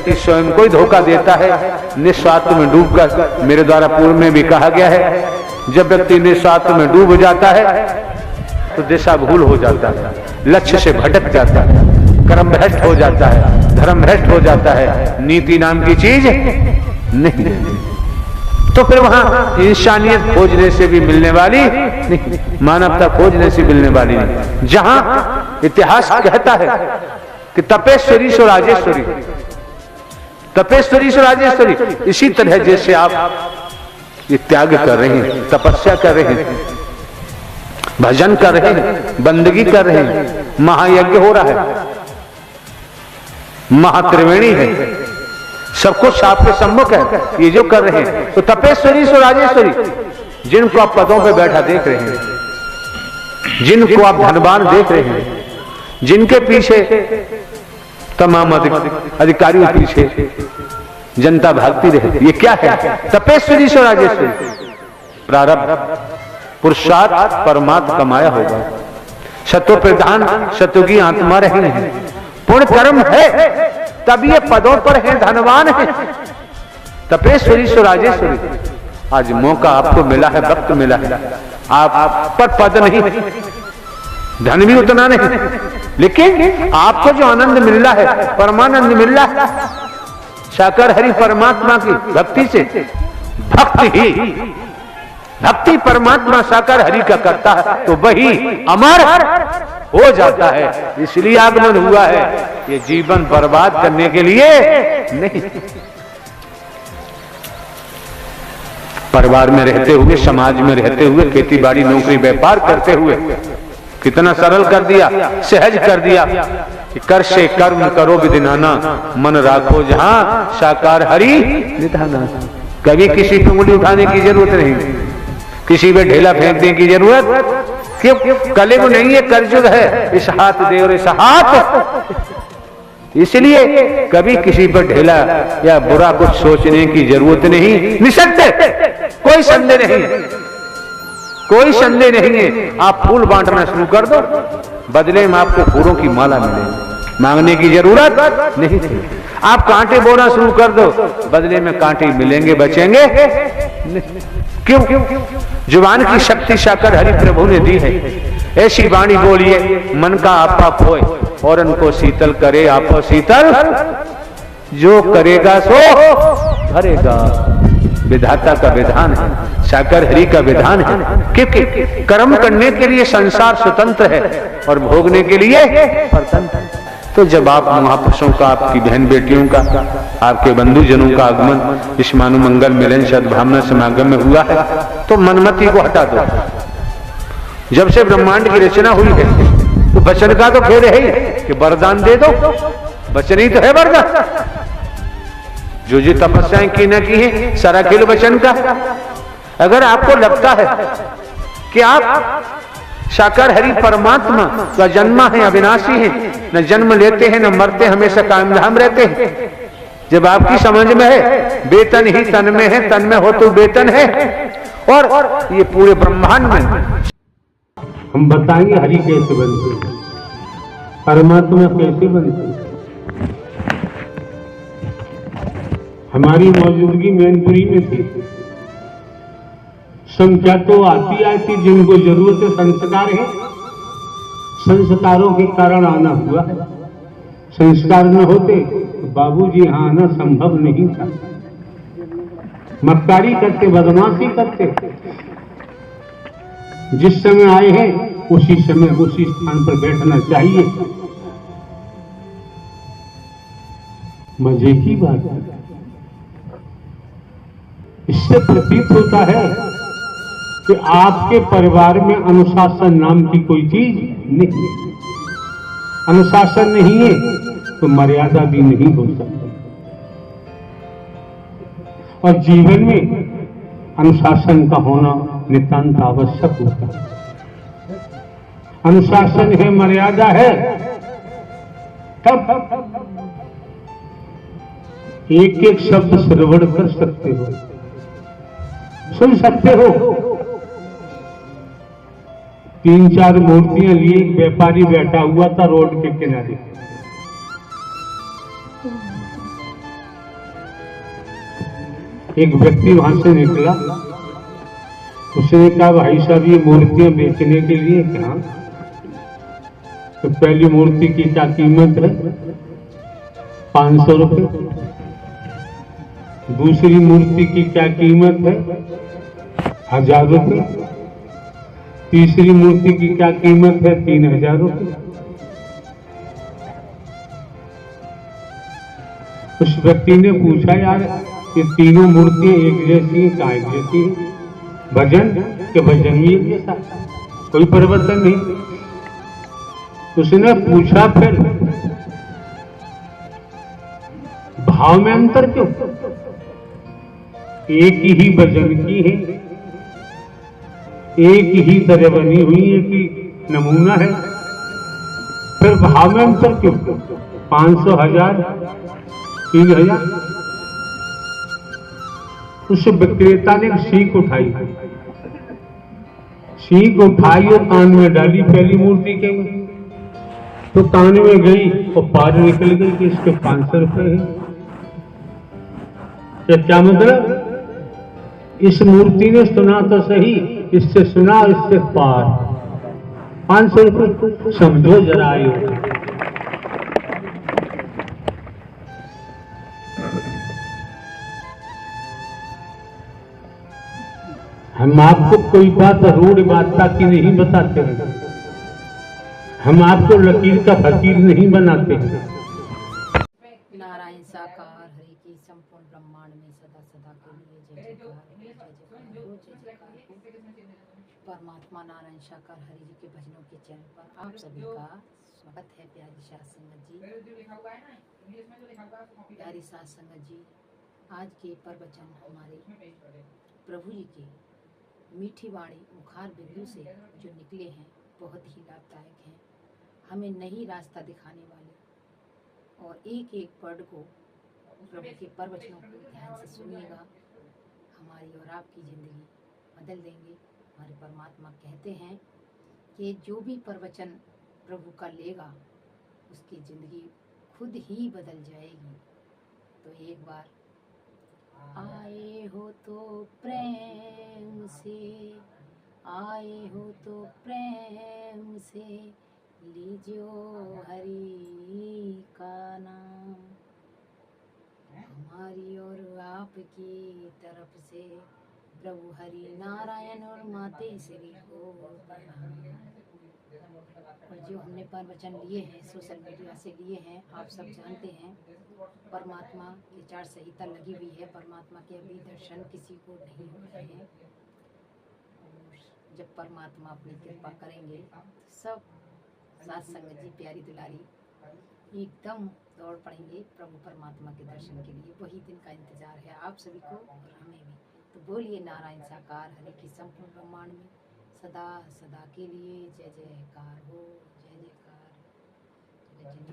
व्यक्ति स्वयं को ही धोखा देता है निस्वार्थ में डूबकर। मेरे द्वारा पूर्व में भी कहा गया है, जब व्यक्ति निस्वार्थ में डूब जाता है तो दिशा भूल हो जाता है, लक्ष्य से भटक जाता है, कर्म भ्रष्ट हो जाता है, धर्म भ्रष्ट हो जाता है, नीति नाम की चीज नहीं रहती। तो फिर वहां इंसानियत खोजने से भी मिलने वाली नहीं, मानवता खोजने से मिलने वाली नहीं। जहां इतिहास कहता है कि तपेश्वरी सो राजेश्वरी, तपेश्वरी सो राजेश्वरी, इसी तरह जैसे आप ये त्याग कर रहे हैं, तपस्या कर रहे हैं, भजन कर रहे हैं, बंदगी कर रहे हैं, महायज्ञ हो रहा है, महात्रिवेणी है, सब कुछ आपके सम्मुख है, ये जो कर रहे हैं, तो तपेश्वरी सो राजेश्वरी, जिनको आप पदों पे बैठा देख रहे हैं, जिनको आप धनवान देख रहे हैं, जिनके पीछे तमाम अधिकारियों के पीछे जनता भागती रहती, ये क्या है? तपेश्वरी सो राजेश्वरी, प्रारब्ध पुरुषार्थ परमात्मा कमाया होगा, सत्व प्रधान सत्व की आत्मा रही है, पूर्ण कर्म है, तब ये पदों पर है, धनवान है। तपेश्वरी सो राजेश्वरी, आज मौका आपको मिला है, वक्त मिला है, आप पर पद नहीं, धन भी उतना नहीं, लेकिन आपको जो आनंद मिल रहा है, परमानंद मिल रहा है, साकार हरि परमात्मा की भक्ति से, भक्ति परमात्मा साकार हरि का करता है तो वही अमर हो जाता है। इसलिए आगमन हुआ है, ये जीवन बर्बाद करने के लिए नहीं। परिवार में रहते हुए, समाज में रहते हुए, खेती बाड़ी नौकरी व्यापार करते हुए कितना सरल कर दिया, सहज कर दिया कि कर से कर्म करो विधिनाना, मन राखो जहां साकार हरि निधाना। कभी किसी पे उंगली उठाने की जरूरत नहीं, किसी पे ढेला फेंकने की जरूरत क्यों? कलयुग नहीं है, कलयुग है, इस हाथ दे और इस हाथ। इसलिए कभी किसी पर ढेला या बुरा कुछ सोचने की जरूरत नहीं, निसंदेह, कोई संदेह नहीं, कोई संदेह नहीं है। आप फूल बांटना शुरू कर दो, बदले में आपको फूलों की माला मिलेगी, मांगने की जरूरत नहीं थी। आप कांटे बोना शुरू कर दो, बदले में कांटे मिलेंगे, बचेंगे क्यों? जुबान की शक्ति साकार हरि प्रभु ने दी है। ऐसी वाणी बोलिए मन का आपा खोए और उनको शीतल करे, आपो शीतल जो करेगा सो भरेगा। विधाता का विधान है, साकार हरि का विधान है, क्योंकि कर्म करने के लिए संसार स्वतंत्र है और भोगने के लिए परतंत्र है। तो जब आप महापुरुषों का, आपकी बहन बेटियों का, आपके बंधुजनों का आगमन इस मानव मंगल मिलन सद्भावना समागम में हुआ है, तो मनमति को हटा दो। जब से ब्रह्मांड की रचना हुई है तो वचन का तो फेर है ही कि वरदान दे दो, वचन ही तो है वरदान। जो तपस्याएं की न की है, सारा खेल वचन का। अगर आपको लगता है कि आप साकार हरि परमात्मा का जन्मा है, अविनाशी है, न जन्म लेते हैं न मरते, हमेशा कायम धाम रहते हैं, जब आपकी समझ में है वेतन ही तन में है, तन में हो तो वेतन है, और ये पूरे ब्रह्मांड में हम बताएंगे हरि कैसे बनते, परमात्मा कैसे बनते। हमारी मौजूदगी मैनपुरी में थी, संख्या तो आती जिनको जरूरत है, संस्कार है, संस्कारों के कारण आना हुआ है। संस्कार न होते तो बाबूजी यहाँ आना संभव नहीं था। मक्कारी करते, बदमाशी करते, जिस समय आए हैं उसी समय उसी स्थान पर बैठना चाहिए। मजे की बात है, इससे प्रतीत होता है कि आपके परिवार में अनुशासन नाम की कोई चीज नहीं है। अनुशासन नहीं है तो मर्यादा भी नहीं हो सकती, और जीवन में अनुशासन का होना नितांत आवश्यक होता है। अनुशासन है, मर्यादा है, तब एक एक शब्द श्रवण कर सकते हो, सुन सकते हो। 3-4 मूर्तियां लिए एक व्यापारी बैठा हुआ था रोड के किनारे, एक व्यक्ति वहां से निकला, उसने कहा भाई साहब ये मूर्तियां बेचने के लिए क्या? तो पहली मूर्ति की क्या कीमत है? 500 रुपये। दूसरी मूर्ति की क्या कीमत है? 1000 रुपये। तीसरी मूर्ति की क्या कीमत है? 3000 रुपये। उस व्यक्ति ने पूछा यार ये तीनों मूर्तियां एक जैसी हैं, क्या एक जैसी हैं? भजन के भजन भी एक जैसा, कोई परिवर्तन नहीं। उसने पूछा फिर भाव में अंतर क्यों? एक ही भजन की है, एक ही तरह बनी हुई है कि नमूना है, फिर भाव में अंतर क्यों? 500, 1000, 3000। उस विक्रेता ने सीख उठाई, सीख उठाई और कान में डाली पहली मूर्ति के में, तो कान में गई और पार निकल गई कि इसके 500 रुपए है। क्या मतलब? इस मूर्ति ने सुना तो सही, इससे सुना इससे पार 500 रुपए, समझो जरा। हम आपको कोई बात रूढ़ बादशाह की नहीं बताते हैं, हम आपको लकीर का फकीर नहीं बनाते हैं। नारायण साकार हरि की संपूर्ण ब्रह्मांड में सदा सदा के लिए जय जयकार हो, जय जयकार हो, जय जयकार हो। परमात्मा नारायण साकार हरि जी के भजनों के चैनल पर आप सभी का स्वागत है। प्यारी साथ संगत जी, प्यारी साथ संगत जी, आज के प्रवचन हमारे प्रभु जी के मीठी वाणी मुखार बिंदु से जो निकले हैं बहुत ही लाभदायक हैं, हमें नई रास्ता दिखाने वाले, और एक एक वर्ड को प्रभु के प्रवचनों को ध्यान से सुनिएगा, हमारी और आपकी ज़िंदगी बदल देंगे। हमारे परमात्मा कहते हैं कि जो भी प्रवचन प्रभु का लेगा उसकी ज़िंदगी खुद ही बदल जाएगी। तो एक बार आए हो तो प्रेम से, आए हो तो प्रेम से, लीजियो हरि का नाम। हमारी और आपकी तरफ से प्रभु हरि नारायण और माते श्री को प्रणाम। और जो हमने प्रवचन लिए हैं सोशल मीडिया से लिए हैं, आप सब जानते हैं परमात्मा की 4 संहिता लगी हुई है। परमात्मा के अभी दर्शन किसी को नहीं हो रहे हैं, और जब परमात्मा अपनी कृपा करेंगे सब साथ संगत जी प्यारी दुलारी एकदम दौड़ पड़ेंगे प्रभु परमात्मा के दर्शन के लिए। वही दिन का इंतजार है आप सभी को और हमें भी। तो बोलिए नारायण साकार हरि की संपूर्ण ब्रह्मांड में सदा सदा के लिए जय जयकार हो, जय जयकार, जय जय।